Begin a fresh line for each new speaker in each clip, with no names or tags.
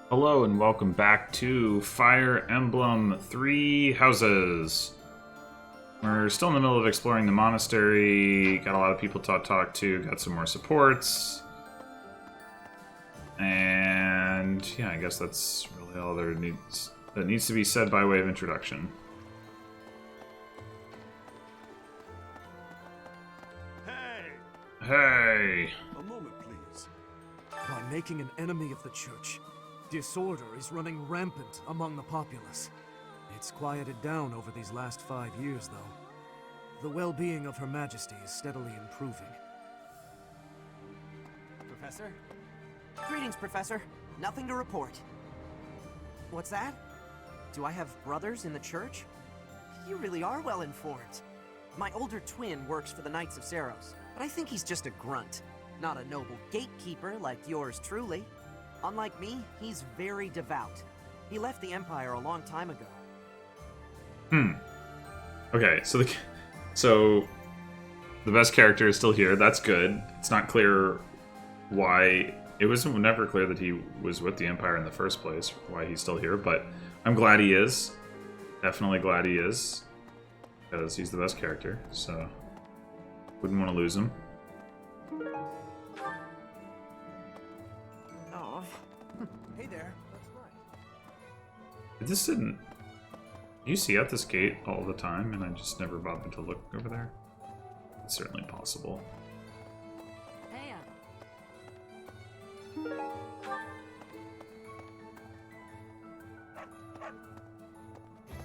Hello and welcome back to Fire Emblem Three Houses. We're still in the middle of exploring the monastery, got a lot of people to talk to, got some more supports. And yeah, I guess that's really all that needs to be said by way of introduction.
Hey!
Hey!
A moment, please.
By making an enemy of the church, disorder is running rampant among the populace. It's quieted down over these last 5 years, though. The well-being of Her Majesty is steadily improving.
Professor? Greetings, Professor. Nothing to report. What's that? Do I have brothers in the church? You really are well informed. My older twin works for the Knights of Saros, but I think he's just a grunt. Not a noble gatekeeper like yours truly. Unlike me, he's very devout. He left the Empire a long time ago.
Okay, so the best character is still here. That's good. It's not clear why. It was never clear that he was with the Empire in the first place, why he's still here, but I'm glad he is. Definitely glad he is. Because he's the best character, so wouldn't want to lose him.
Oh.
Hey there, that's right.
This didn't... You see at this gate all the time, and I just never bothered to look over there. It's certainly possible.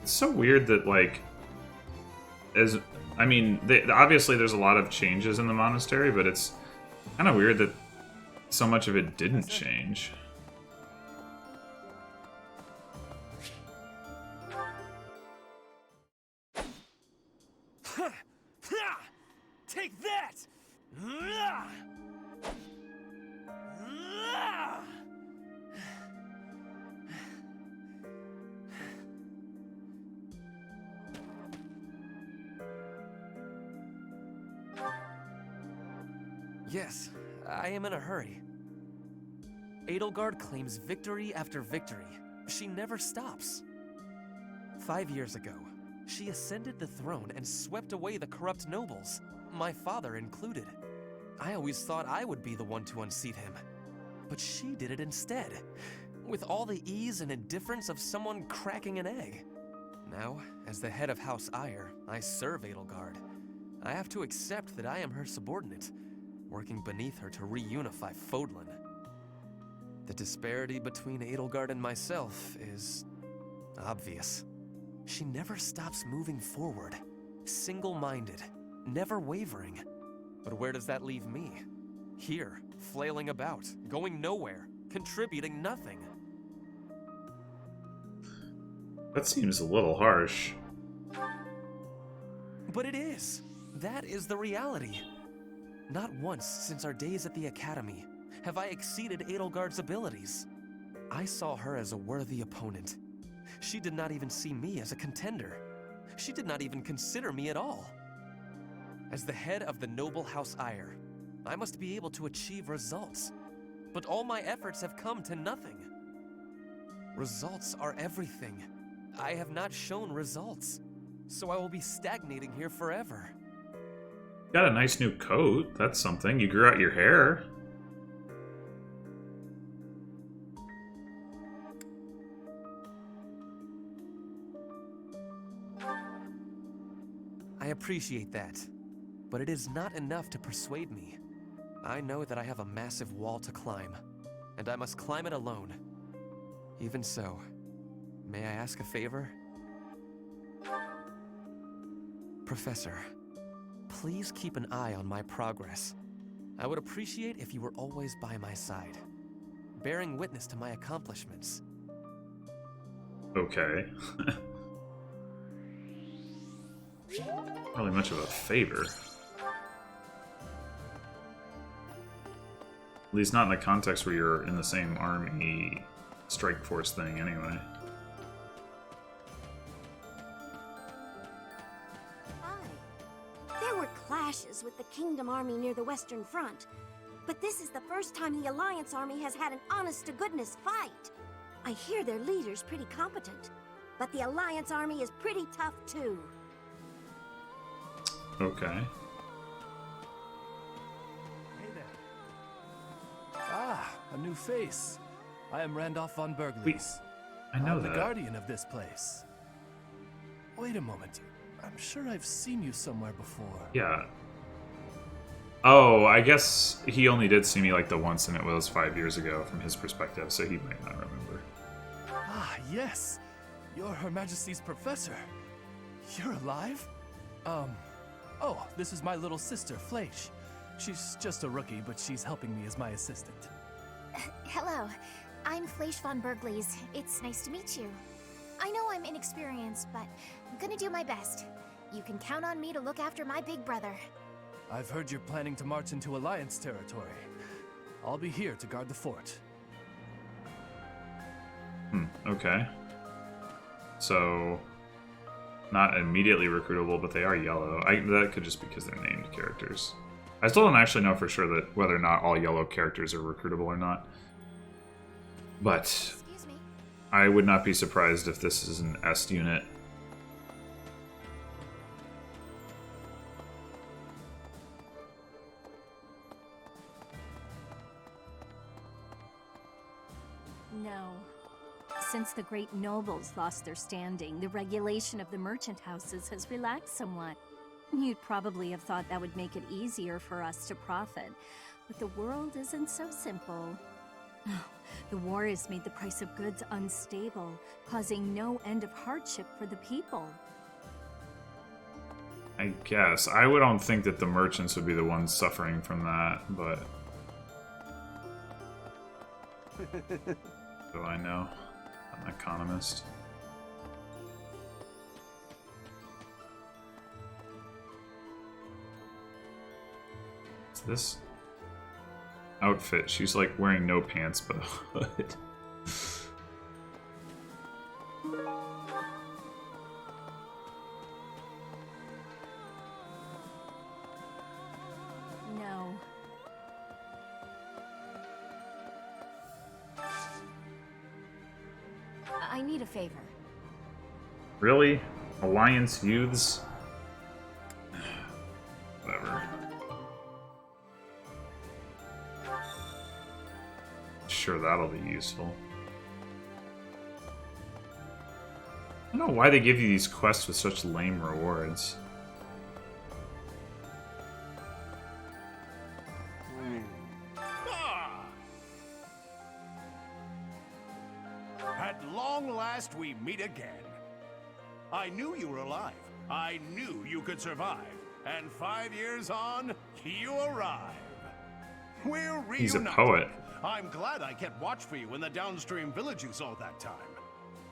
It's so weird that, like, obviously there's a lot of changes in the monastery, but it's kind of weird that so much of it didn't change.
Take that!
Yes, I am in a hurry. Edelgard claims victory after victory. She never stops. 5 years ago, she ascended the throne and swept away the corrupt nobles, my father included. I always thought I would be the one to unseat him. But she did it instead, with all the ease and indifference of someone cracking an egg. Now, as the head of House Eyre, I serve Edelgard. I have to accept that I am her subordinate, working beneath her to reunify Fodlan. The disparity between Edelgard and myself is obvious. She never stops moving forward, single-minded, never wavering. But where does that leave me? Here, flailing about, going nowhere, contributing nothing.
That seems a little harsh.
But it is. That is the reality. Not once since our days at the Academy have I exceeded Edelgard's abilities. I saw her as a worthy opponent. She did not even see me as a contender. She did not even consider me at all. As the head of the noble House Eyre, I must be able to achieve results. But all my efforts have come to nothing. Results are everything. I have not shown results, so I will be stagnating here forever.
Got a nice new coat. That's something. You grew out your hair.
I appreciate that, but it is not enough to persuade me. I know that I have a massive wall to climb, and I must climb it alone. Even so, may I ask a favor? Professor, please keep an eye on my progress. I would appreciate if you were always by my side, bearing witness to my accomplishments.
Okay. Not really much of a favor. At least not in the context where you're in the same army strike force thing anyway.
There were clashes with the Kingdom Army near the Western Front, but this is the first time the Alliance Army has had an honest-to-goodness fight. I hear their leader's pretty competent, but the Alliance army is pretty tough too.
Okay.
Hey there. Ah, a new face. I am Randolph von Berglis.
I know
I'm
that.
the guardian of this place. Wait a moment. I'm sure I've seen you somewhere before.
Yeah. Oh, I guess he only did see me like the once, and it was 5 years ago from his perspective, so he might not remember.
Ah, yes. You're Her Majesty's professor. You're alive? Oh, this is my little sister, Fleisch. She's just a rookie, but she's helping me as my assistant.
Hello, I'm Fleisch von Berglis. It's nice to meet you. I know I'm inexperienced, but I'm gonna do my best. You can count on me to look after my big brother.
I've heard you're planning to march into Alliance territory. I'll be here to guard the fort.
Okay. So, not immediately recruitable, but they are yellow. That could just be because they're named characters. I still don't actually know for sure that whether or not all yellow characters are recruitable or not. But
Excuse me.
I would not be surprised if this is an S unit.
No. Since the great nobles lost their standing, the regulation of the merchant houses has relaxed somewhat. You'd probably have thought that would make it easier for us to profit, but the world isn't so simple. The war has made the price of goods unstable, causing no end of hardship for the people.
I guess. I don't think that the merchants would be the ones suffering from that, but... do I know? I'm an economist. What's this? Outfit. She's like wearing no pants but a hood.
No.
I need a favor.
Really? Alliance youths? Whatever. Sure, that'll be useful. I don't know why they give you these quests with such lame rewards.
At long last, we meet again. I knew you were alive. I knew you could survive. And 5 years on, you arrive. We're reunited.
He's a poet.
I'm glad I kept watch for you in the downstream villages all that time.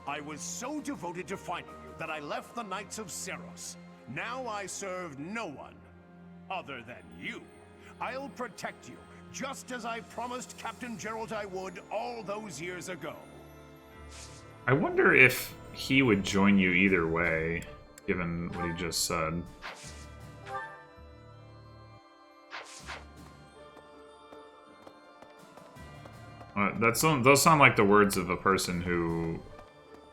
I was so devoted to finding you that I left the Knights of Seros. Now I serve no one other than you. I'll protect you, just as I promised Captain Gerald I would all those years ago.
I wonder if he would join you either way, given what he just said. Those sound like the words of a person who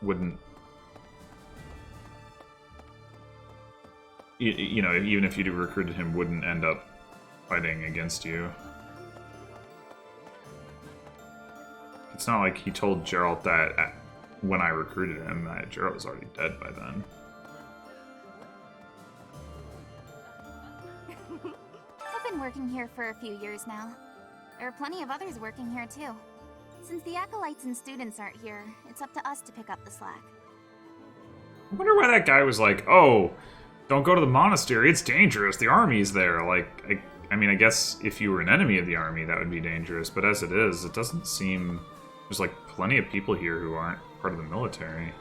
wouldn't... You know, even if you recruited him, wouldn't end up fighting against you. It's not like he told Gerald that when I recruited him, that Gerald was already dead by then.
I've been working here for a few years now. There are plenty of others working here too. Since the acolytes and students aren't here, it's up to us to pick up the slack.
I wonder why that guy was like, oh, don't go to the monastery, it's dangerous, the army's there. Like, I mean, I guess if you were an enemy of the army, that would be dangerous, but as it is, it doesn't seem... There's like plenty of people here who aren't part of the military.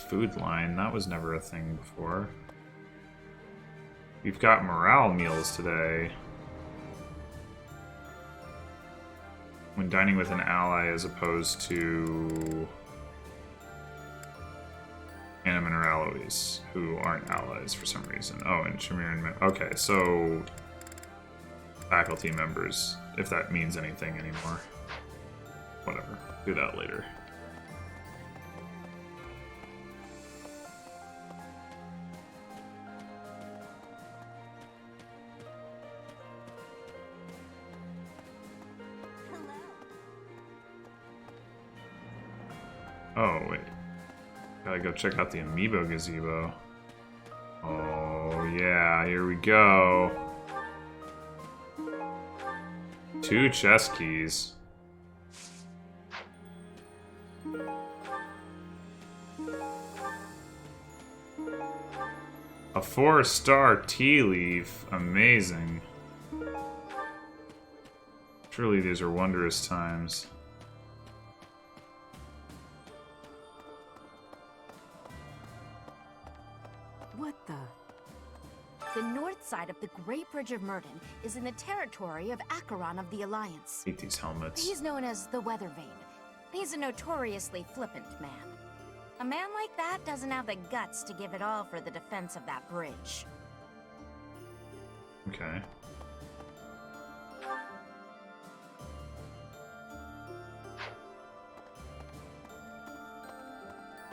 Food line, that was never a thing before. We've got morale meals today. When dining with an ally as opposed to Anneman or Alois, who aren't allies for some reason. Oh, and Shamir and... Okay, so... faculty members, if that means anything anymore. Whatever. Do that later. Oh, wait. Gotta go check out the Amiibo Gazebo. Oh, yeah, here we go. 2 chess keys. A 4-star tea leaf. Amazing. Truly, these are wondrous times.
What the? The north side of the Great Bridge of Murden is in the territory of Acheron of the Alliance.
Hate these helmets.
He's known as the Weather Vane. He's a notoriously flippant man. A man like that doesn't have the guts to give it all for the defense of that bridge.
Okay.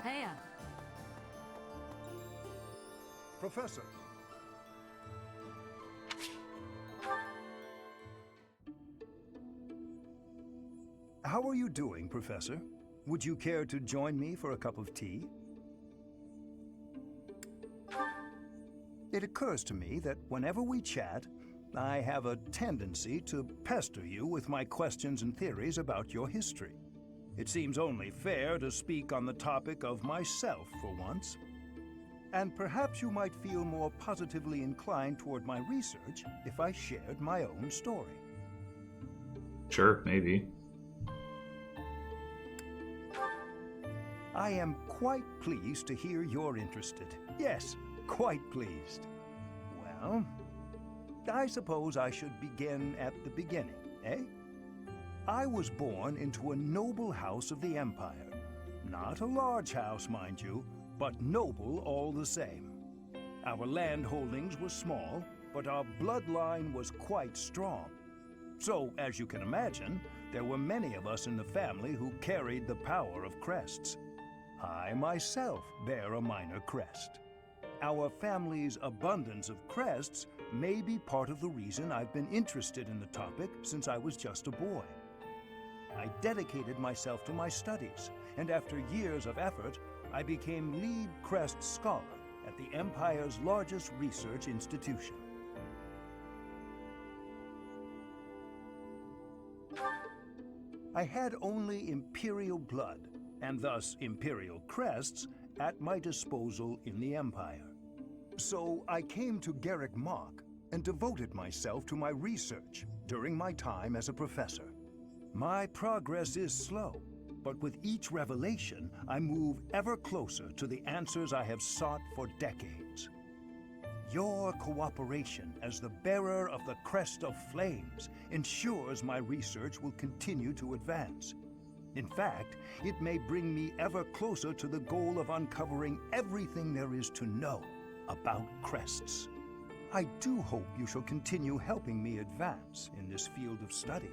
Heya.
Professor.
How are you doing, Professor? Would you care to join me for a cup of tea? It occurs to me that whenever we chat, I have a tendency to pester you with my questions and theories about your history. It seems only fair to speak on the topic of myself for once. And perhaps you might feel more positively inclined toward my research if I shared my own story.
Sure, maybe.
I am quite pleased to hear you're interested. Yes, quite pleased. Well, I suppose I should begin at the beginning, eh? I was born into a noble house of the Empire. Not a large house, mind you, but noble all the same. Our land holdings were small, but our bloodline was quite strong. So, as you can imagine, there were many of us in the family who carried the power of crests. I myself bear a minor crest. Our family's abundance of crests may be part of the reason I've been interested in the topic since I was just a boy. I dedicated myself to my studies, and after years of effort, I became lead crest scholar at the Empire's largest research institution. I had only Imperial blood, and thus Imperial crests, at my disposal in the Empire. So I came to Garrick Mach and devoted myself to my research during my time as a professor. My progress is slow, but with each revelation, I move ever closer to the answers I have sought for decades. Your cooperation as the bearer of the Crest of Flames ensures my research will continue to advance. In fact, it may bring me ever closer to the goal of uncovering everything there is to know about crests. I do hope you shall continue helping me advance in this field of study.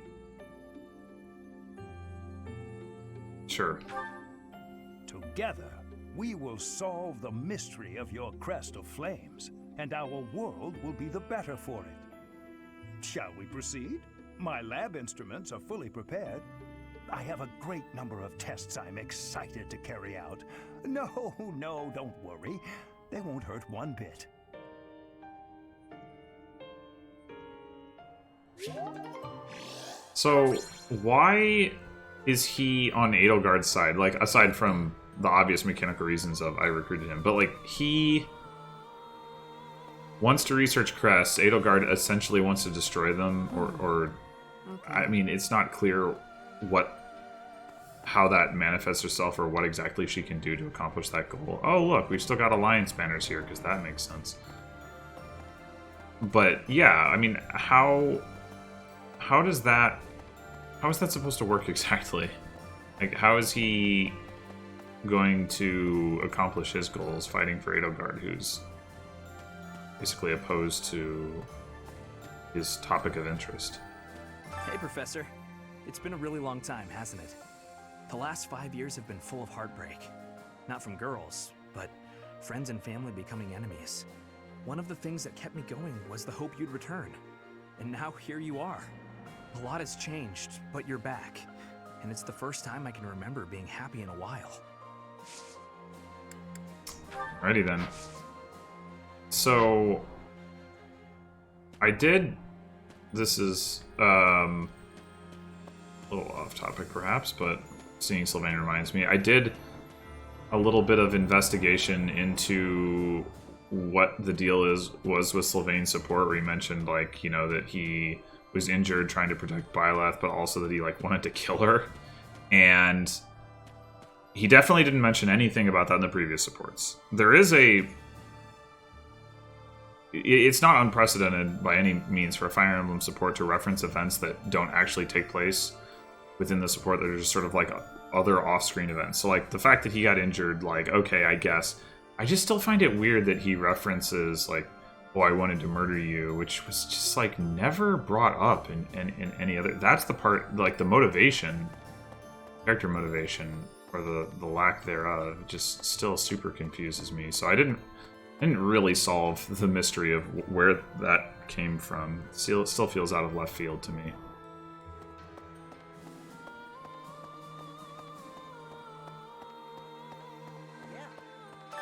Sure.
Together, we will solve the mystery of your Crest of Flames, and our world will be the better for it. Shall we proceed? My lab instruments are fully prepared. I have a great number of tests I'm excited to carry out. No, don't worry. They won't hurt one bit.
So, why is he on Edelgard's side? Like, aside from the obvious mechanical reasons of I recruited him, but like, he wants to research crests. Edelgard essentially wants to destroy them, or
Okay.
I mean, it's not clear how that manifests herself or what exactly she can do to accomplish that goal. Oh, look, we've still got alliance banners here because that makes sense. But yeah, I mean, how is that supposed to work exactly? Like, how is he going to accomplish his goals fighting for Edelgard, who's basically opposed to his topic of interest.
Hey, Professor. It's been a really long time, hasn't it? The last 5 years have been full of heartbreak. Not from girls, but friends and family becoming enemies. One of the things that kept me going was the hope you'd return. And now here you are. A lot has changed, but you're back. And it's the first time I can remember being happy in a while.
Alrighty then. So, I did... This is a little off topic perhaps, but seeing Sylvain reminds me. I did a little bit of investigation into what the deal was with Sylvain's support, where he mentioned, like, you know, that he was injured trying to protect Byleth, but also that he, like, wanted to kill her. And he definitely didn't mention anything about that in the previous supports. There is it's not unprecedented by any means for a Fire Emblem support to reference events that don't actually take place within the support, that are just sort of like other off-screen events. So, like, the fact that he got injured, like, okay, I guess. I just still find it weird that he references, like, oh, I wanted to murder you, which was just, like, never brought up in any other... That's the part, like, the motivation, character motivation, or the lack thereof, just still super confuses me. So I didn't really solve the mystery of where that came from. Still feels out of left field to me.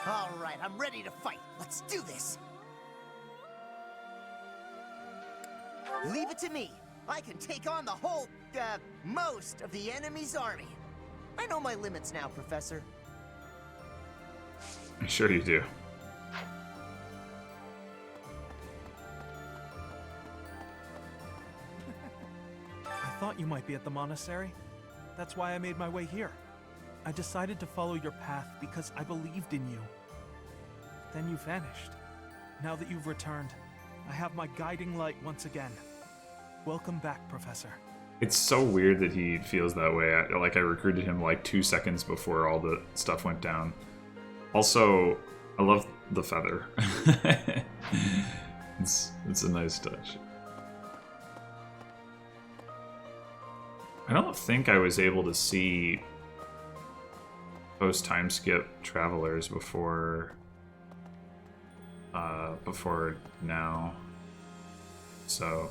All right, I'm ready to fight. Let's do this. Leave it to me. I can take on the whole, most of the enemy's army. I know my limits now, Professor.
I'm sure you do.
I thought you might be at the monastery. That's why I made my way here. I decided to follow your path because I believed in you. Then you vanished. Now that you've returned, I have my guiding light once again. Welcome back, Professor.
It's so weird that he feels that way. I recruited him like 2 seconds before all the stuff went down. Also, I love the feather. It's a nice touch. I don't think I was able to see post-time skip travelers before now. So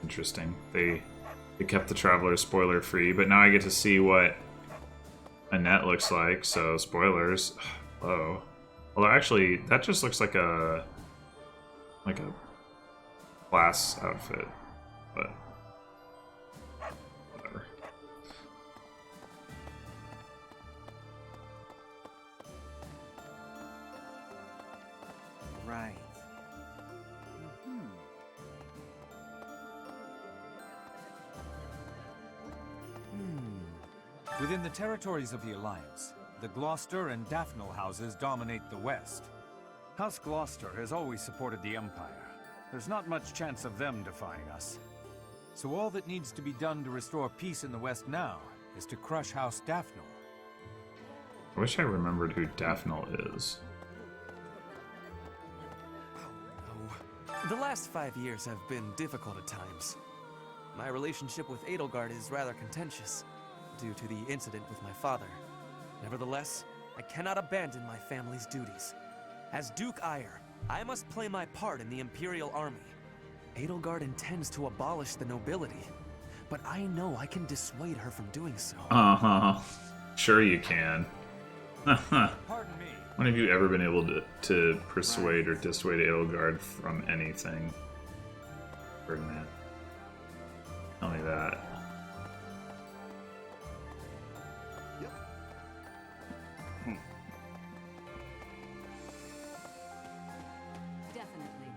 interesting. They kept the travelers spoiler free, but now I get to see what Annette looks like, so spoilers. Oh. Although actually that just looks like a class outfit, but whatever.
Right. Within the territories of the Alliance, the Gloucester and Daphne houses dominate the West. House Gloucester has always supported the Empire. There's not much chance of them defying us. So all that needs to be done to restore peace in the West now is to crush House Daphne.
I wish I remembered who Daphne is.
The last 5 years have been difficult at times. My relationship with Edelgard is rather contentious, due to the incident with my father. Nevertheless, I cannot abandon my family's duties. As Duke Eyre, I must play my part in the Imperial Army. Edelgard intends to abolish the nobility, but I know I can dissuade her from doing so.
Uh-huh. Sure you can.
Pardon me.
When have you ever been able to persuade or dissuade Edelgard from anything? Ferdinand. Tell me that.
Definitely.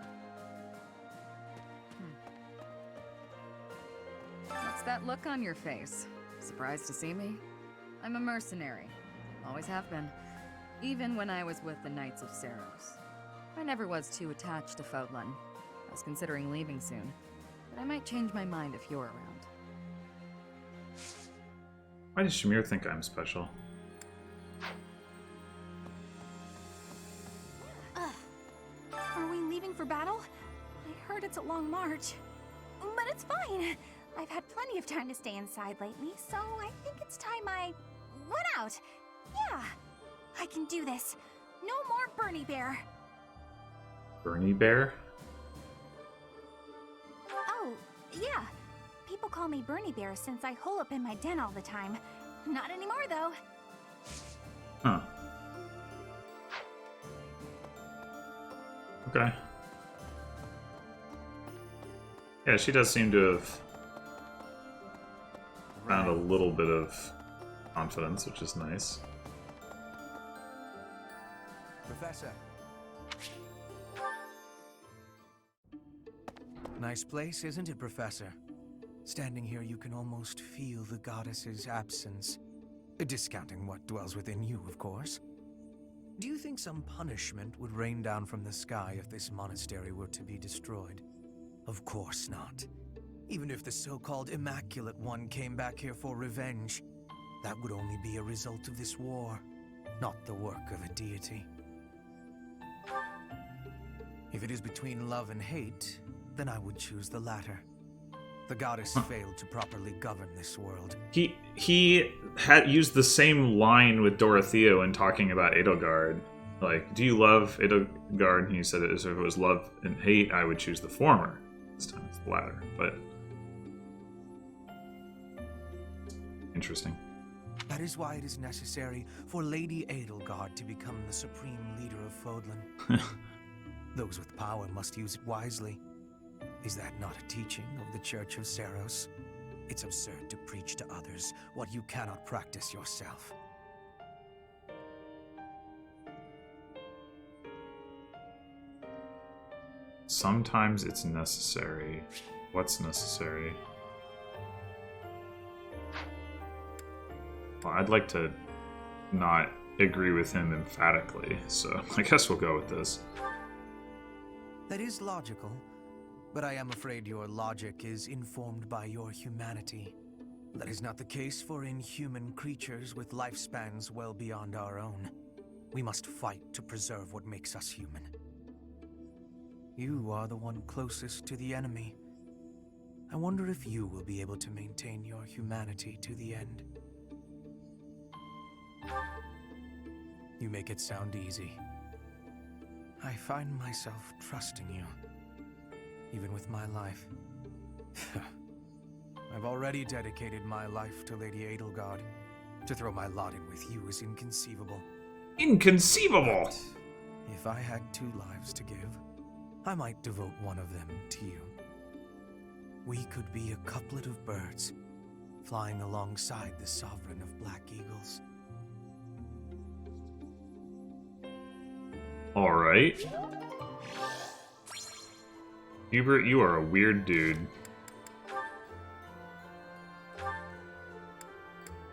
What's that look on your face? Surprised to see me? I'm a mercenary. Always have been. Even when I was with the Knights of Seros. I never was too attached to Fodlan. I was considering leaving soon, but I might change my mind if you're around.
Why does Shamir think I'm special?
Are we leaving for battle? I
heard it's a long march. But it's fine. I've had plenty of time to stay inside lately, so I think it's time I went out. Yeah, I can do this. No more Bernie Bear.
Bernie Bear?
Oh, yeah. People call me Bernie Bear since I hole up in my den all the time. Not anymore, though.
Huh. Okay. Yeah, she does seem to have found a little bit of confidence, which is nice.
Professor. Nice place, isn't it, Professor? Standing here, you can almost feel the goddess's absence. Discounting what dwells within you, of course. Do you think some punishment would rain down from the sky if this monastery were to be destroyed? Of course not. Even if the so-called Immaculate One came back here for revenge, that would only be a result of this war, not the work of a deity. If it is between love and hate, then I would choose the latter. The goddess failed to properly govern this world.
He had used the same line with Dorothea when talking about Edelgard. Like, do you love Edelgard? And he said, if it was love and hate, I would choose the former. This time it's the latter, but interesting.
That is why it is necessary for Lady Edelgard to become the supreme leader of Fodlan. Those with power must use it wisely. Is that not a teaching of the Church of Seros? It's absurd to preach to others what you cannot practice yourself.
Sometimes it's necessary. What's necessary? Well, I'd like to not agree with him emphatically, so I guess we'll go with this.
That is logical, but I am afraid your logic is informed by your humanity. That is not the case for inhuman creatures with lifespans well beyond our own. We must fight to preserve what makes us human. You are the one closest to the enemy. I wonder if you will be able to maintain your humanity to the end. You make it sound easy. I find myself trusting you, even with my life. I've already dedicated my life to Lady Edelgard. To throw my lot in with you is inconceivable.
Inconceivable!
But if I had 2 lives to give, I might devote one of them to you. We could be a couplet of birds, flying alongside the sovereign of Black Eagles.
Alright. Hubert, you are a weird dude.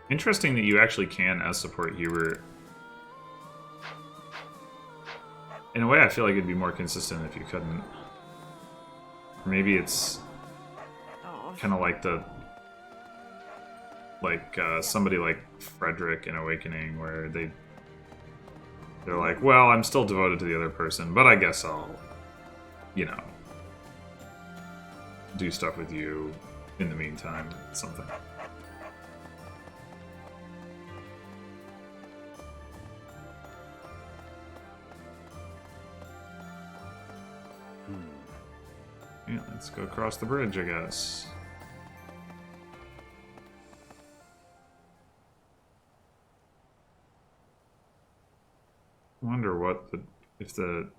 Interesting that you actually can support Hubert. In a way, I feel like it'd be more consistent if you couldn't. Or maybe it's kind of like somebody like Frederick in Awakening, where they're like, well, I'm still devoted to the other person, but I guess I'll, you know, do stuff with you in the meantime, something. Yeah, let's go across the bridge, I guess. I wonder if the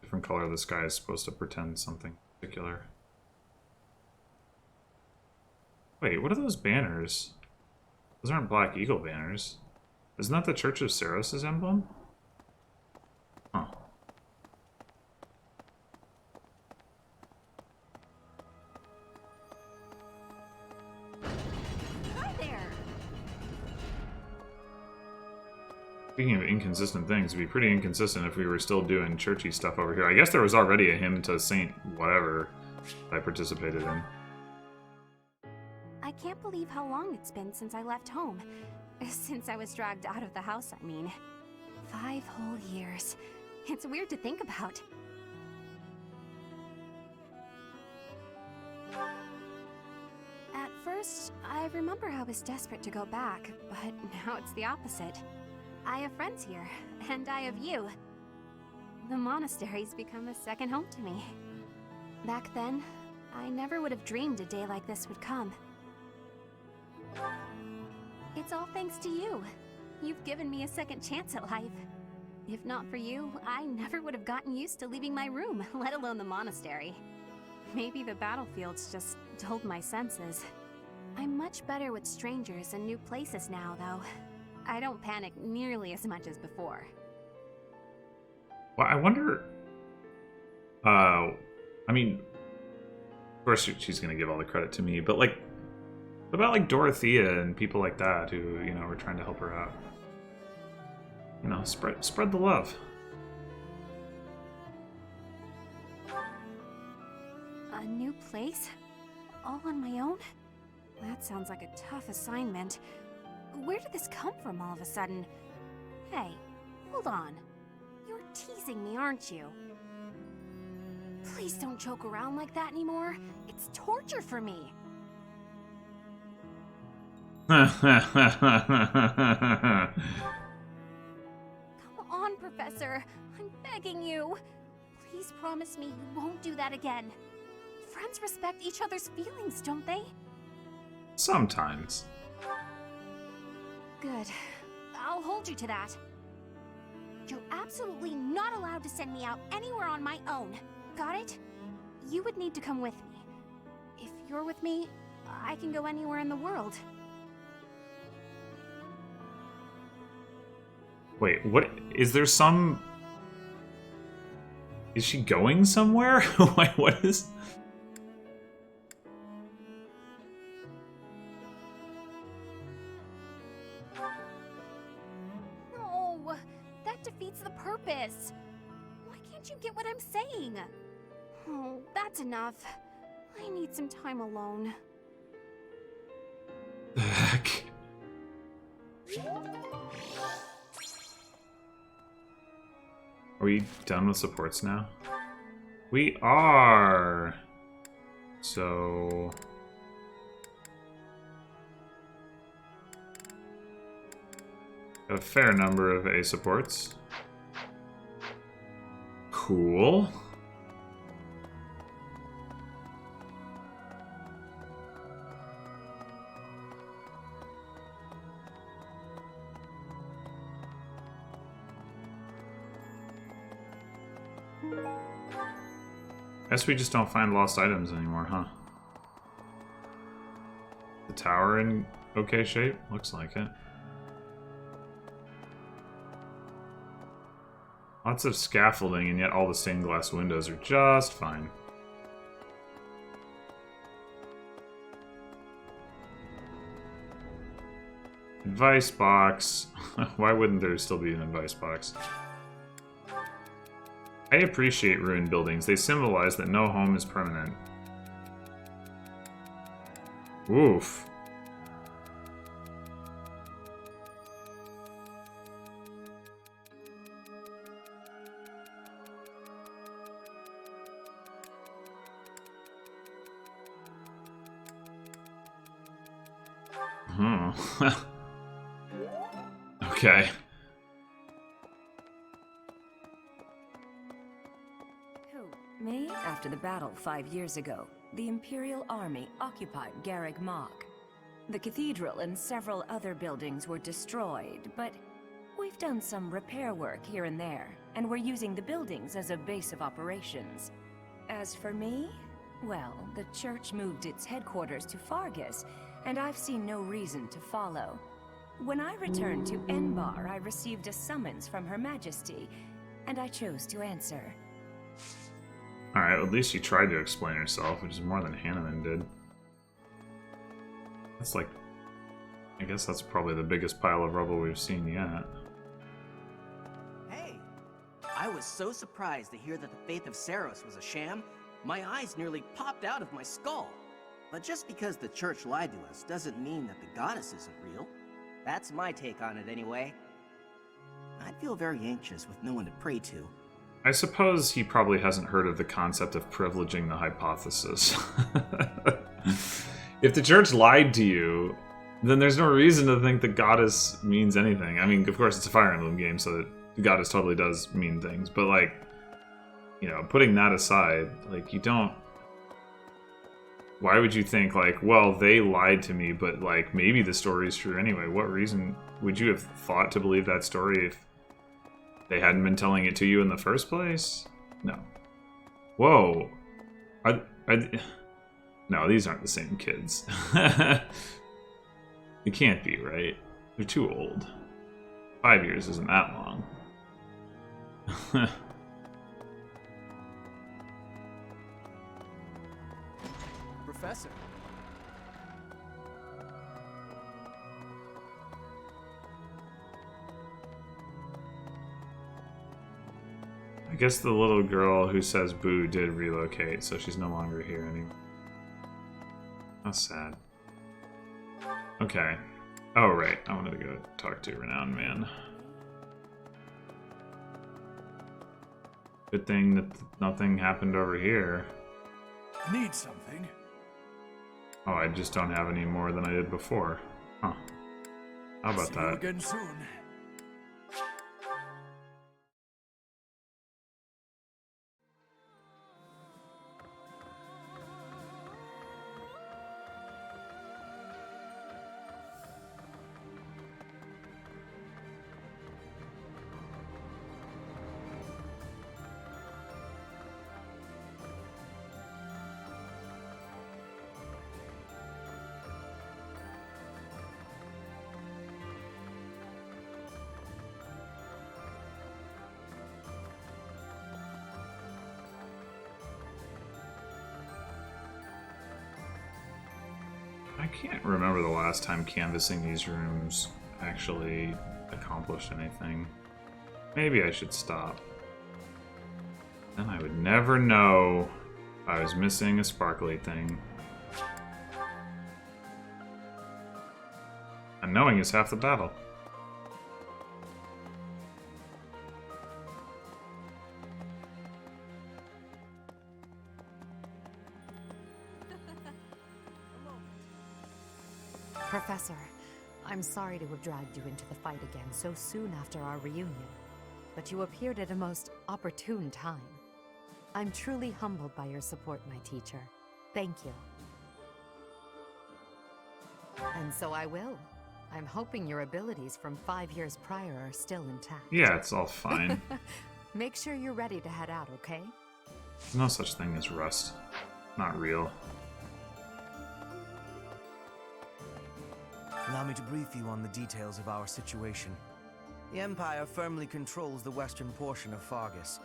different color of the sky is supposed to pretend something particular. Wait, what are those banners? Those aren't Black Eagle banners. Isn't that the Church of Seros' emblem? Huh. Speaking of inconsistent things, it'd be pretty inconsistent if we were still doing churchy stuff over here. I guess there was already a hymn to Saint whatever I participated in.
I can't believe how long it's been since I left home. Since I was dragged out of the house, I mean. 5 whole years. It's weird to think about. first, I remember I was desperate to go back, but now it's the opposite. I have friends here, and I have you. The monastery's become a second home to me. Back then, I never would have dreamed a day like this would come. It's all thanks to you. You've given me a second chance at life. If not for you, I never would have gotten used to leaving my room, let alone the monastery. Maybe the battlefields just dulled my senses. I'm much better with strangers and new places now, though. I don't panic nearly as much as before.
Well, I wonder... I mean, of course she's going to give all the credit to me, but, like, what about, like, Dorothea and people like that who, you know, were trying to help her out? You know, spread the love.
A new place? All on my own? That sounds like a tough assignment. Where did this come from all of a sudden? Hey, hold on. You're teasing me, aren't you? Please don't joke around like that anymore. It's torture for me. Come on, Professor. I'm begging you. Please promise me you won't do that again. Friends respect each other's feelings, don't they?
Sometimes.
Good. I'll hold you to that. You're absolutely not allowed to send me out anywhere on my own. Got it? You would need to come with me. If you're with me, I can go anywhere in the world.
Wait, what? Is there some... Is she going somewhere? What is...
No, that defeats the purpose. Why can't you get what I'm saying? Oh, that's enough. I need some time alone.
Heck. Are we done with supports now? We are! So... a fair number of A supports. Cool. Guess we just don't find lost items anymore, huh? The tower in okay shape? Looks like it. Lots of scaffolding, and yet all the stained glass windows are just fine. Advice box. Why wouldn't there still be an advice box? I appreciate ruined buildings. They symbolize that no home is permanent. Oof. Okay.
Me? After the battle 5 years ago, the Imperial Army occupied Garreg Mach. The cathedral and several other buildings were destroyed, but we've done some repair work here and there, and we're using the buildings as a base of operations. As for me, well, the church moved its headquarters to Fargus, and I've seen no reason to follow. When I returned to Enbar, I received a summons from Her Majesty, and I chose to answer.
Alright, at least she tried to explain herself, which is more than Hanneman did. That's like... I guess that's probably the biggest pile of rubble we've seen yet.
Hey! I was so surprised to hear that the faith of Saros was a sham, my eyes nearly popped out of my skull. But just because the church lied to us doesn't mean that the goddess isn't real. That's my take on it anyway. I'd feel very anxious with no one to pray to.
I suppose he probably hasn't heard of the concept of privileging the hypothesis. if the church lied to you, then there's no reason to think the goddess means anything. I mean, of course, it's a Fire Emblem game, so the goddess totally does mean things. But, like, you know, putting that aside, like, you don't... Why would you think, like, well, they lied to me, but, like, maybe the story is true anyway? What reason would you have thought to believe that story if they hadn't been telling it to you in the first place? No. Whoa. No, these aren't the same kids. It can't be, right? They're too old. 5 years isn't that long.
Professor.
I guess the little girl who says boo did relocate, so she's no longer here anymore. How sad. Okay. Oh, right. I wanted to go talk to Renowned Man. Good thing that nothing happened over here.
Need something?
Oh, I just don't have any more than I did before. Huh. How about
See
that?
you again soon.
I can't remember the last time canvassing these rooms actually accomplished anything. Maybe I should stop. Then I would never know if I was missing a sparkly thing. And knowing is half the battle.
Professor, I'm sorry to have dragged you into the fight again so soon after our reunion, but you appeared at a most opportune time. I'm truly humbled by your support, my teacher. Thank you. And so I will. I'm hoping your abilities from 5 years prior are still intact.
Yeah, it's all fine.
Make sure you're ready to head out, okay?
There's no such thing as rust. Not real.
Allow me to brief you on the details of our situation. The Empire firmly controls the western portion of Fargus.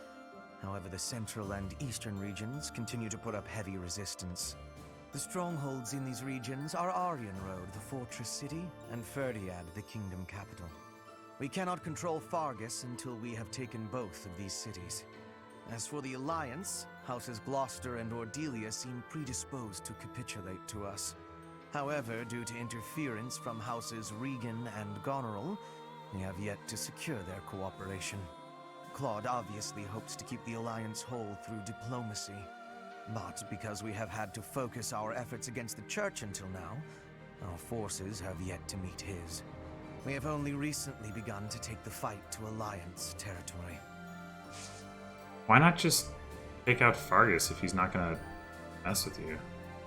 However, the central and eastern regions continue to put up heavy resistance. The strongholds in these regions are Aryan Road, the fortress city, and Ferdiad, the kingdom capital. We cannot control Fargus until we have taken both of these cities. As for the Alliance, Houses Gloucester and Ordelia seem predisposed to capitulate to us. However, due to interference from Houses Regan and Goneril, we have yet to secure their cooperation. Claude obviously hopes to keep the Alliance whole through diplomacy. But because we have had to focus our efforts against the Church until now, our forces have yet to meet his. We have only recently begun to take the fight to Alliance territory.
Why not just take out Fargus if he's not gonna mess with you?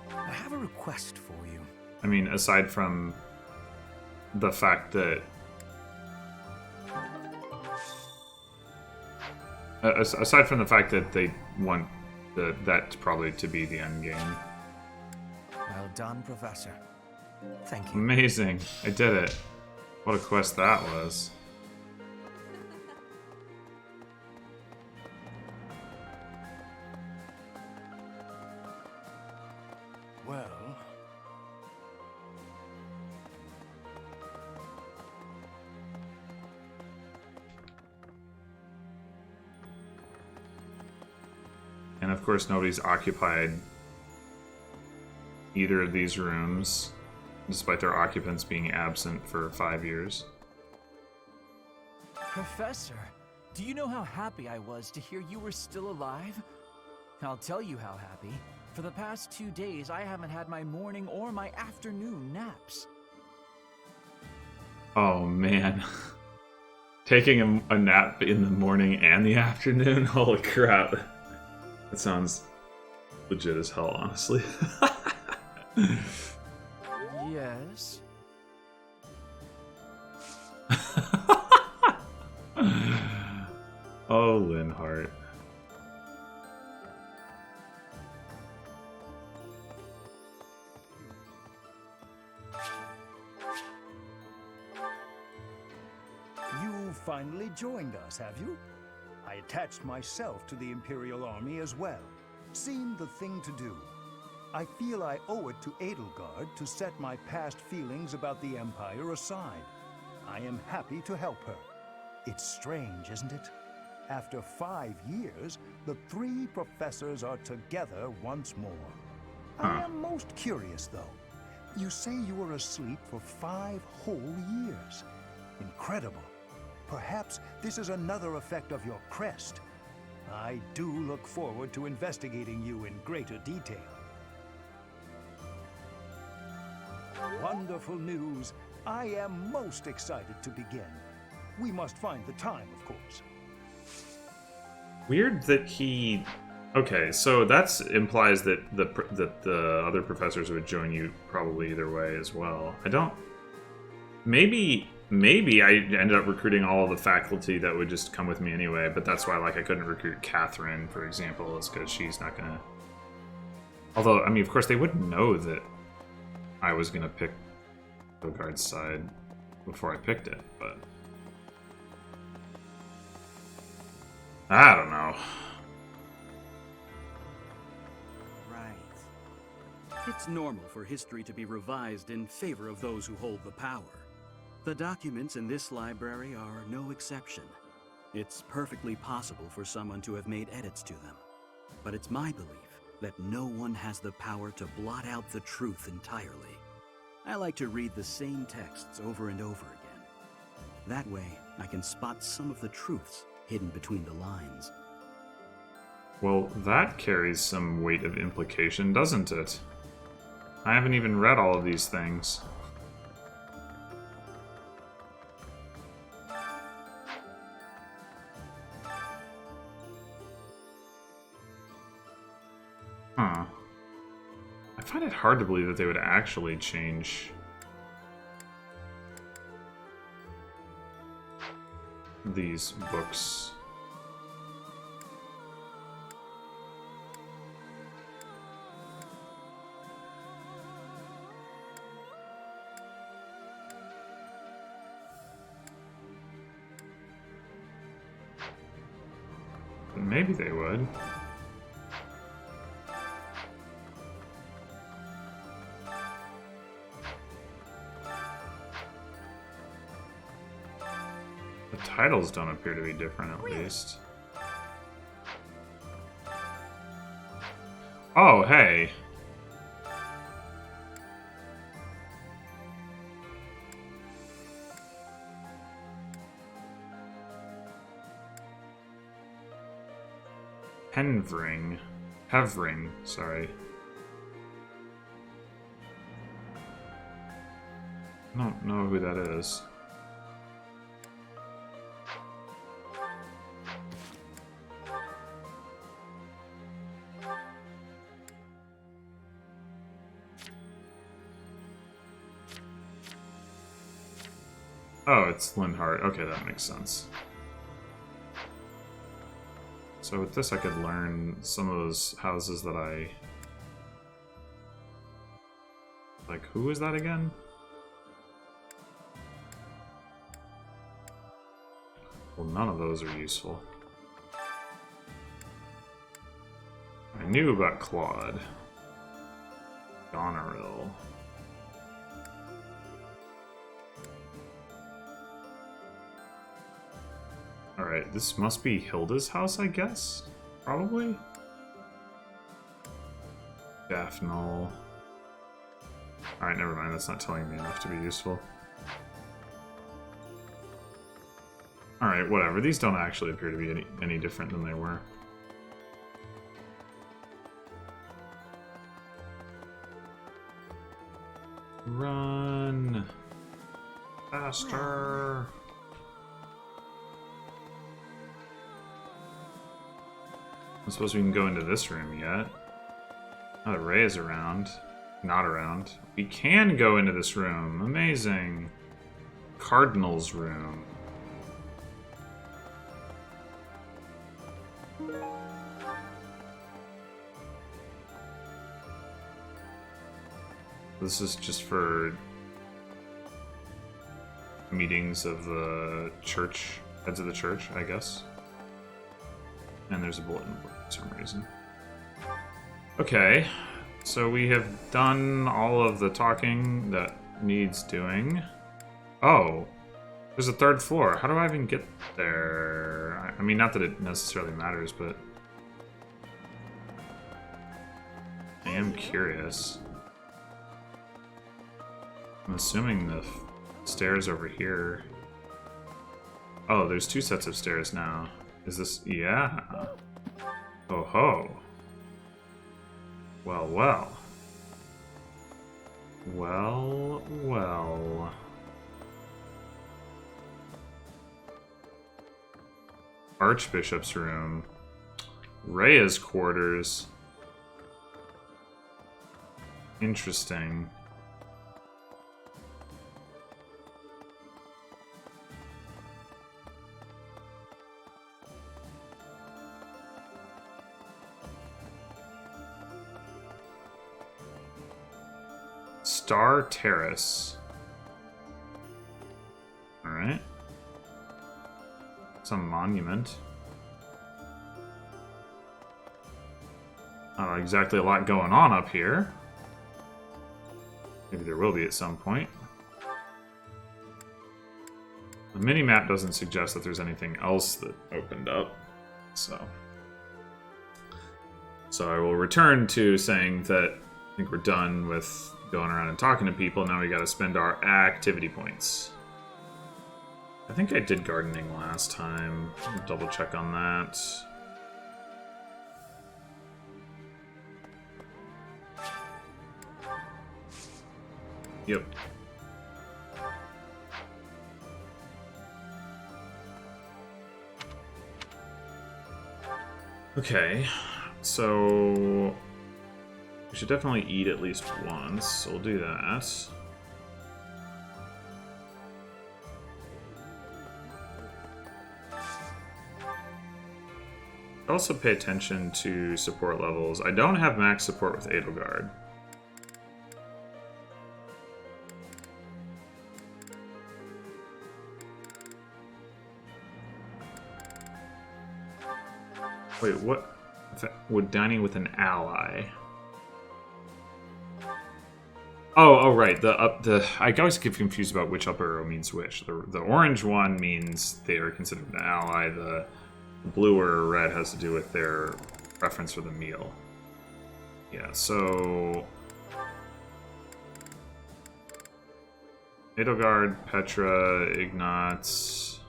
I have a request for you.
I mean, aside from the fact that... aside from the fact that they want that probably to be the end game.
Well done, Professor. Thank you.
Amazing. I did it. What a quest that was.
Well...
And of course nobody's occupied either of these rooms, despite their occupants being absent for 5 years.
Professor, do you know how happy I was to hear you were still alive? I'll tell you how happy. For the past 2 days, I haven't had my morning or my afternoon naps.
Oh man. Taking a nap in the morning and the afternoon? Holy crap. That sounds legit as hell, honestly.
Yes.
Oh, Linhart.
You finally joined us, have you? I attached myself to the Imperial Army as well. Seemed the thing to do. I feel I owe it to Edelgard to set my past feelings about the Empire aside. I am happy to help her. It's strange, isn't it? After 5 years, the 3 professors are together once more. I am most curious, though. You say you were asleep for 5 whole years. Incredible. Perhaps this is another effect of your crest. I do look forward to investigating you in greater detail. Wonderful news. I am most excited to begin. We must find the time, of course.
Weird that he... Okay, so that implies that the other professors would join you probably either way as well. I don't... Maybe I ended up recruiting all of the faculty that would just come with me anyway, but that's why, like, I couldn't recruit Catherine, for example, is because she's not gonna... Although, I mean, of course, they wouldn't know that I was gonna pick Edelgard's side before I picked it, but... I don't know.
Right. It's normal for history to be revised in favor of those who hold the power. The documents in this library are no exception. It's perfectly possible for someone to have made edits to them. But it's my belief that no one has the power to blot out the truth entirely. I like to read the same texts over and over again. That way, I can spot some of the truths hidden between the lines.
Well, that carries some weight of implication, doesn't it? I haven't even read all of these things. Huh. I find it hard to believe that they would actually change these books. Maybe they would. The titles don't appear to be different, at least. Oh, hey. Hevring, sorry. I don't know who that is. Oh, it's Linhart. Okay, that makes sense. So with this I could learn some of those houses that I... Like, who is that again? Well, none of those are useful. I knew about Claude. Goneril. Alright, this must be Hilda's house, I guess? Probably? Daphnel. Alright, never mind, that's not telling me enough to be useful. Alright, whatever. These don't actually appear to be any different than they were. Run! Faster! I suppose we can go into this room yet. Oh, Ray is around. Not around. We can go into this room. Amazing. Cardinal's room. This is just for meetings of the church, heads of the church, I guess. And there's a bulletin board for some reason. Okay, so we have done all of the talking that needs doing. Oh, there's a third floor. How do I even get there? I mean, not that it necessarily matters, but I am curious. I'm assuming the stairs over here. Oh, there's 2 sets of stairs now. Is this... yeah. Oh ho. Well, well. Well, well. Archbishop's room. Rhea's quarters. Interesting. Star Terrace. Alright. Some monument. Not exactly a lot going on up here. Maybe there will be at some point. The mini-map doesn't suggest that there's anything else that opened up, so I will return to saying that I think we're done with going around and talking to people. Now we gotta spend our activity points. I think I did gardening last time. I'll double check on that. Yep. Okay, so we should definitely eat at least once, so we'll do that. Also pay attention to support levels. I don't have max support with Edelgard. Wait, what? Would dining with an ally? Oh, right. I always get confused about which up arrow means which. The orange one means they are considered an ally. The blue or red has to do with their preference for the meal. Yeah, so Edelgard, Petra, Ignatz,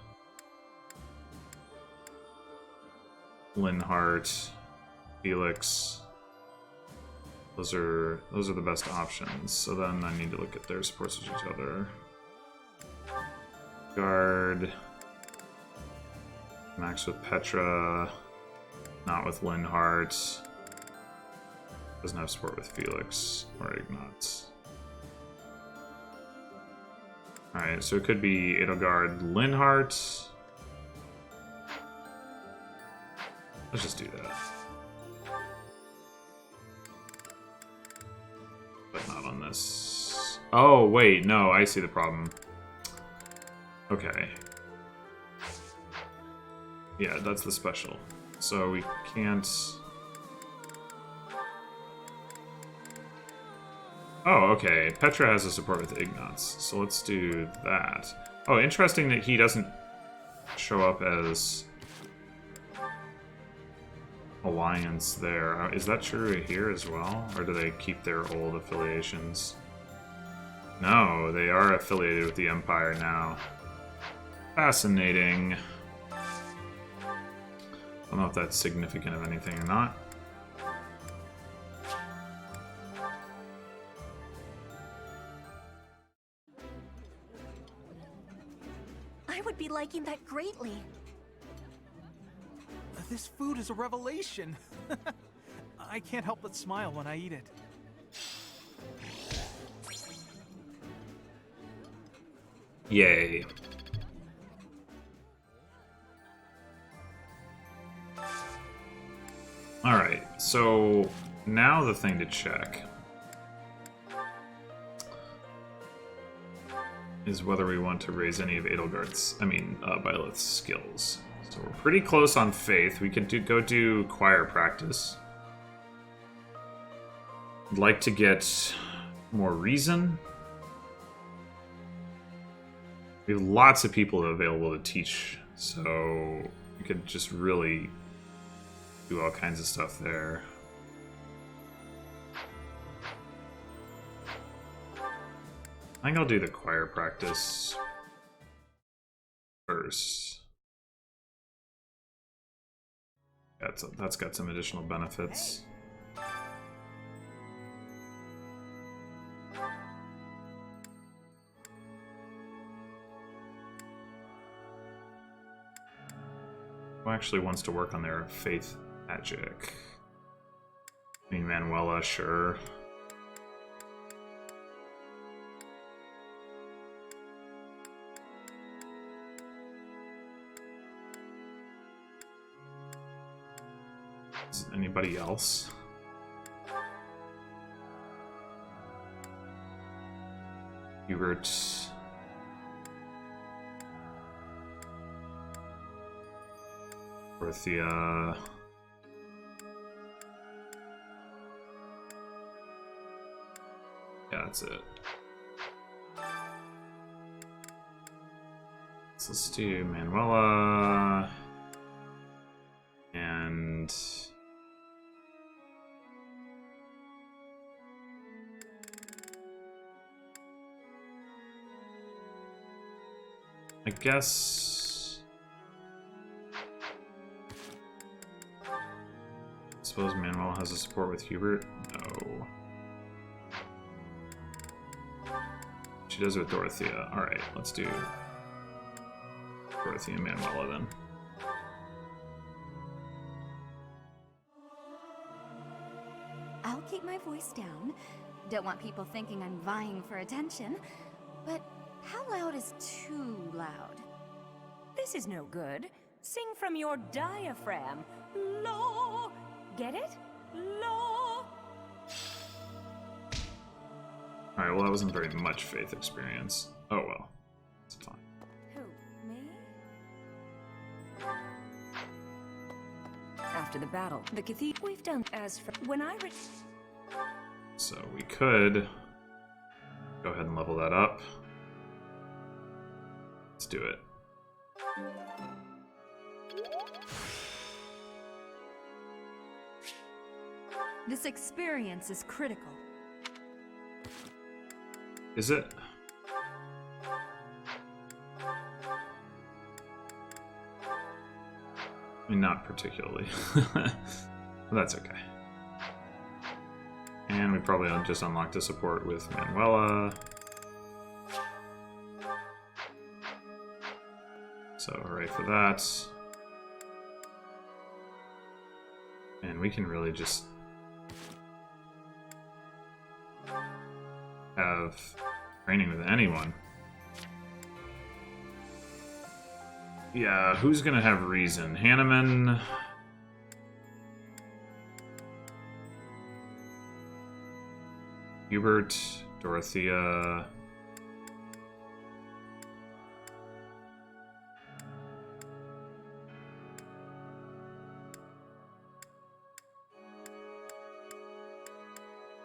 Linhardt, Felix. Those are the best options. So then I need to look at their supports with each other. Guard. Max with Petra. Not with Linhardt. Doesn't have support with Felix or Ignatz. Alright, so it could be Edelgard, Linhardt. Let's just do that. But not on this. Oh, wait, no, I see the problem. Okay. Yeah, that's the special. So we can't... Oh, okay. Petra has a support with Ignatz, so let's do that. Oh, interesting that he doesn't show up as alliance there. Is that true here as well? Or do they keep their old affiliations? No, they are affiliated with the Empire now. Fascinating. I don't know if that's significant of anything or not.
I would be liking that greatly.
This food is a revelation. I can't help but smile when I eat it.
Yay. Alright, so now the thing to check is whether we want to raise any of Byleth's skills. So we're pretty close on faith. We could go do choir practice. I'd like to get more reason. We have lots of people available to teach, so we could just really do all kinds of stuff there. I think I'll do the choir practice first. That's got some additional benefits. Who actually wants to work on their faith magic? I mean, Manuela, sure. Is anybody else? Hubert. Dorothea. Yeah, that's it. So let's do Manuela. And I guess I suppose Manuel has a support with Hubert? No. She does it with Dorothea. Alright, let's do Dorothea and Manuela then.
I'll keep my voice down. Don't want people thinking I'm vying for attention. But how loud is too loud?
This is no good. Sing from your diaphragm. Lo! Get it? Lo!
Alright, well that wasn't very much faith experience. Oh well. It's fine.
Who? Me? After the battle, the cathedral we've done as for when I
So we could go ahead and level that up. Let's do it.
This experience is critical.
Is it? I mean, not particularly. But that's okay. And we probably just unlocked a support with Manuela. So, hooray for that. And we can really just have training with anyone. Yeah, who's gonna have reason? Hanneman. Hubert, Dorothea.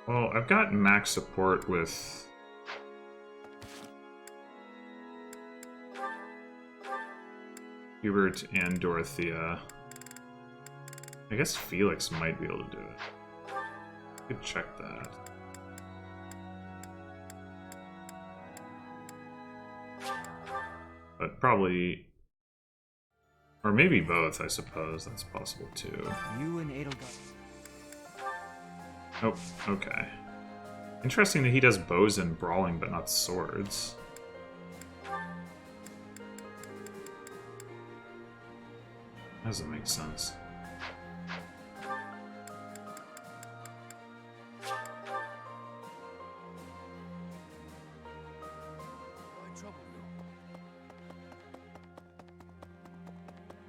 Well, I've got max support with Hubert and Dorothea. I guess Felix might be able to do it. I could check that. But probably, or maybe both, I suppose. That's possible too.
You and Edelgard.
Oh, okay. Interesting that he does bows and brawling, but not swords. Doesn't make sense.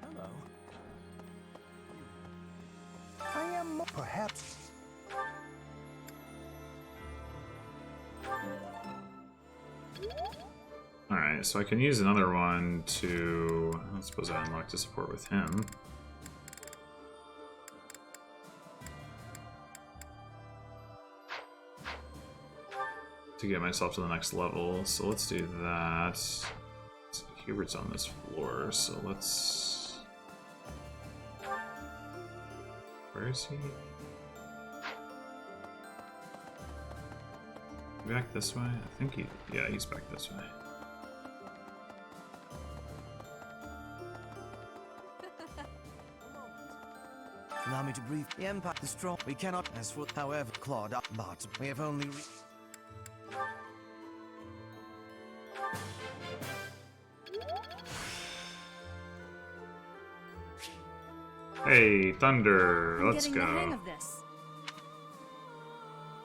Hello. I am perhaps.
Alright, so I can use another one to... I suppose I unlocked a support with him. To get myself to the next level, so let's do that. So Hubert's on this floor, so let's... Where is he? Back this way? I think he... Yeah, he's back this way.
Allow me to breathe. The Empire is strong. We cannot, as for however clawed up, but we have only.
Hey, Thunder,
I'm
let's
getting the hang
go.
of this.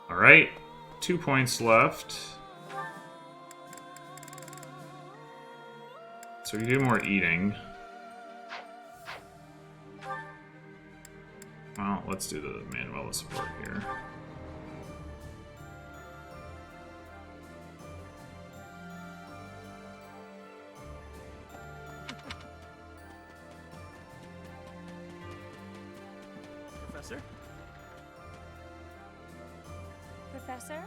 Alright, 2 points left. So we do more eating. Well, let's do the Manuela support here.
Professor?
Professor?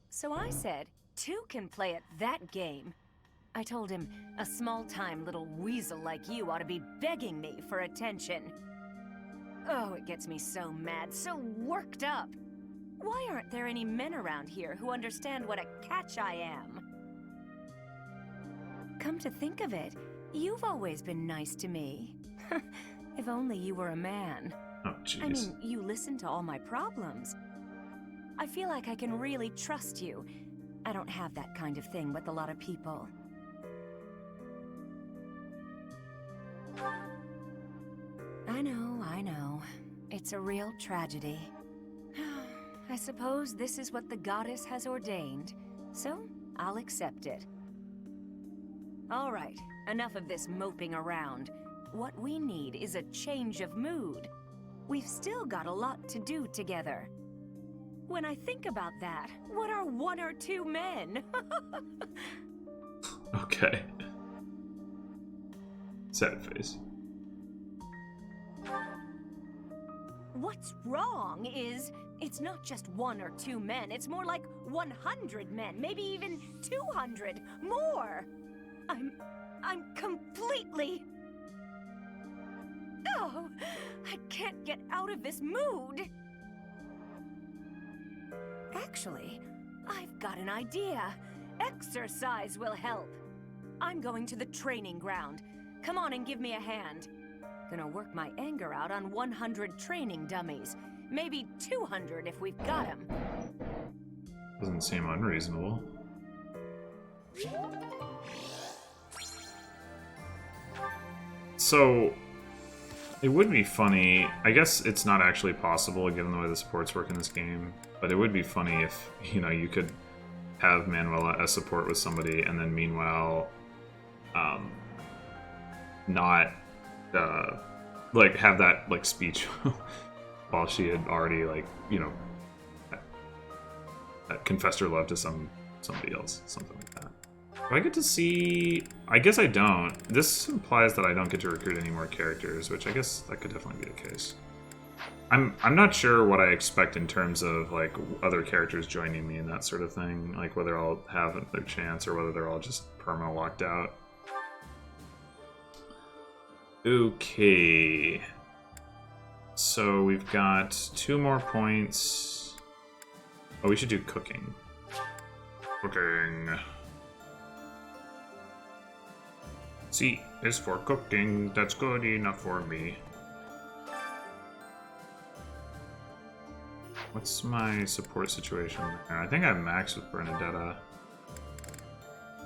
So I said, 2 can play at that game. I told him, a small-time little weasel like you ought to be begging me for attention. Oh, it gets me so mad, so worked up. Why aren't there any men around here who understand what a catch I am? Come to think of it, you've always been nice to me. If only you were a man.
Oh, jeez.
I mean, you listen to all my problems. I feel like I can really trust you. I don't have that kind of thing with a lot of people. I know. It's a real tragedy. I suppose this is what the goddess has ordained, so I'll accept it. All right, enough of this moping around. What we need is a change of mood. We've still got a lot to do together. When I think about that, what are 1 or 2 men?
Okay. Sad face.
What's wrong is, it's not just 1 or 2 men, it's more like 100 men, maybe even 200, more! I'm completely... Oh, I can't get out of this mood! Actually, I've got an idea. Exercise will help. I'm going to the training ground. Come on and give me a hand. Gonna work my anger out on 100 training dummies. Maybe 200 if we've got them.
Doesn't seem unreasonable. So, it would be funny. I guess it's not actually possible given the way the supports work in this game, but it would be funny if, you know, you could have Manuela as support with somebody and then meanwhile not like have that like speech while she had already, like, you know, confessed her love to somebody else, something like that. Do I get to see... I guess I don't. This implies that I don't get to recruit any more characters, which I guess that could definitely be the case. I'm not sure what I expect in terms of, like, other characters joining me and that sort of thing. Like, whether I'll have their chance or whether they're all just perma locked out. Okay. So we've got 2 more points. Oh, we should do cooking. Cooking. C is for cooking. That's good enough for me. What's my support situation? I think I'm maxed with Bernadetta.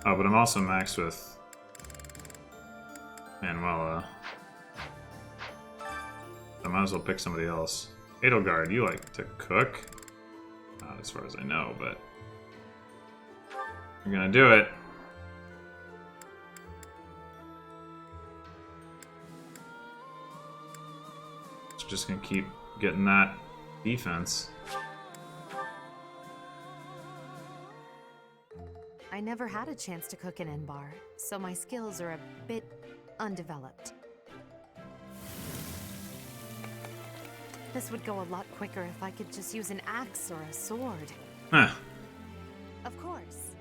Oh, but I'm also maxed with Manuela. I might as well pick somebody else. Edelgard, you like to cook? Not as far as I know, but you're gonna do it. Just gonna keep getting that defense.
I never had a chance to cook in Enbar, so my skills are a bit undeveloped. This would go a lot quicker if I could just use an axe or a sword.
Huh.
Of course.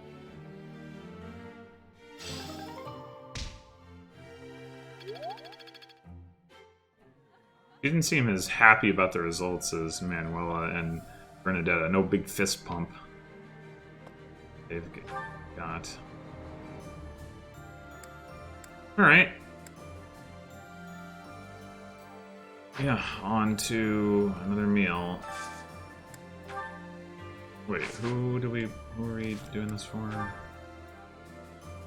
He didn't seem as happy about the results as Manuela and Bernadetta. No big fist pump. They've got. Alright. Yeah, on to another meal. Wait, who are we doing this for?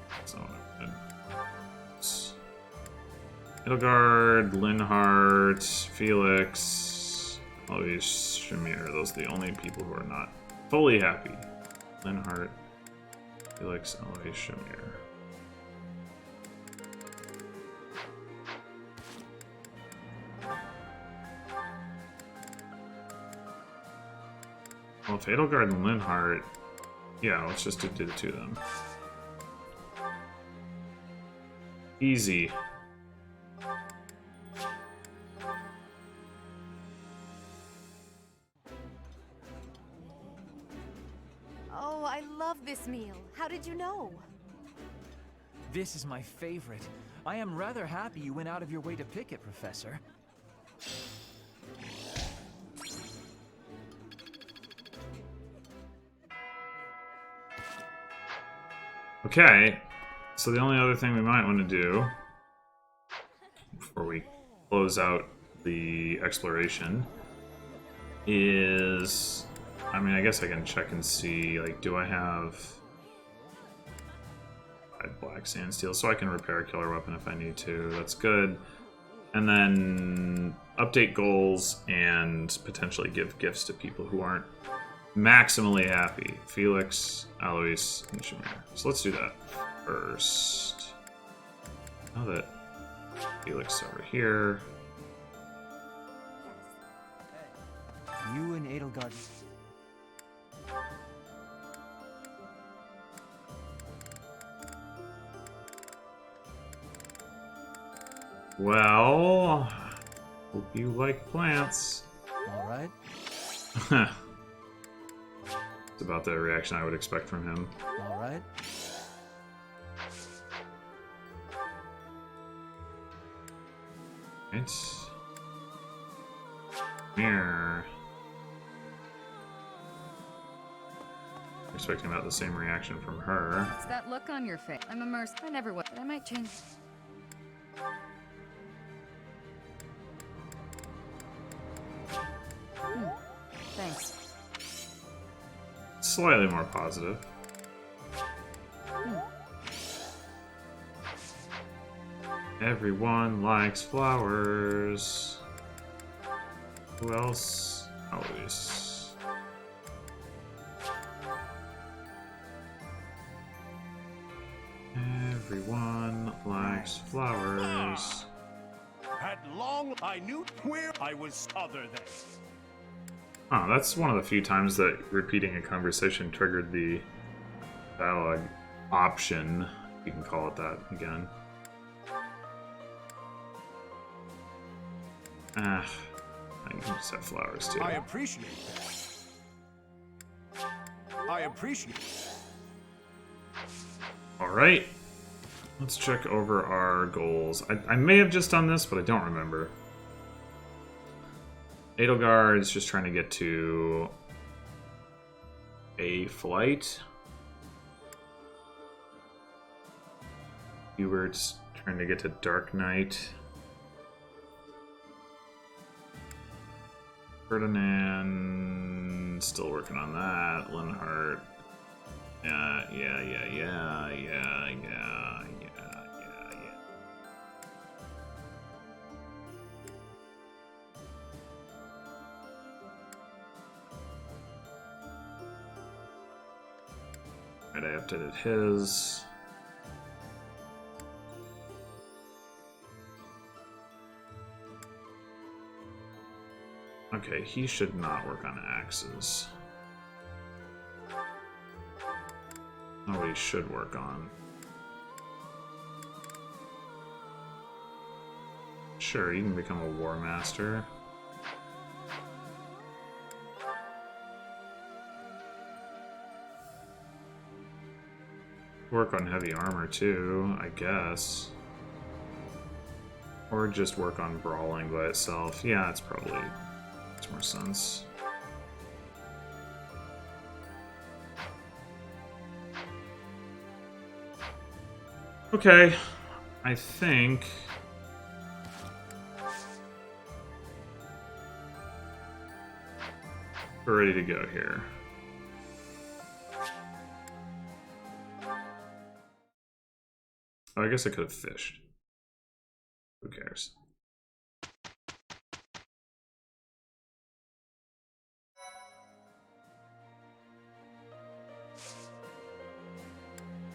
That's not what I did. Edelgard, Linhardt, Felix, Alois, Shamir. Those are the only people who are not fully happy. Linhardt, Felix, Alois, Shamir. Well, if Edelgard and Linhardt, yeah, let's just do the two of them. Easy.
Oh, I love this meal. How did you know?
This is my favorite. I am rather happy you went out of your way to pick it, Professor.
Okay, so the only other thing we might want to do before we close out the exploration is, I mean, I guess I can check and see, like, do I have 5 black sand steel? So I can repair a killer weapon if I need to. That's good. And then update goals and potentially give gifts to people who aren't maximally happy. Felix, Alois, and Shamir. So let's do that first. Now that Felix is over here.
You and Edelgard.
Well, hope you like plants.
All right.
It's about the reaction I would expect from him.
All right.
Right. Here. Expecting about the same reaction from her.
It's that look on your face. I'm immersed. I never was, but I might change. Thanks.
Slightly more positive. Everyone likes flowers. Who else? Alois. Everyone likes flowers.
At long, I knew where I was other than.
Oh, that's one of the few times that repeating a conversation triggered the dialogue option. You can call it that again. I can just have flowers too.
I appreciate that. I appreciate.
Alright. Let's check over our goals. I may have just done this, but I don't remember. Edelgard is just trying to get to a flight. Hubert's trying to get to Dark Knight. Ferdinand still working on that. Linhardt. Yeah. Right, I updated his. Okay, he should not work on axes. Oh, what he should work on. Sure, you can become a war master. Work on heavy armor too, I guess. Or just work on brawling by itself. Yeah, it's probably makes more sense. Okay, I think we're ready to go here. Oh, I guess I could have fished. Who cares?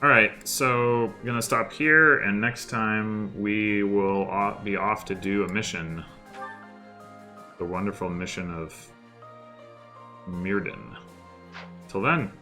Alright, so I'm gonna stop here, and next time we will be off to do a mission. The wonderful mission of Mirden. Till then.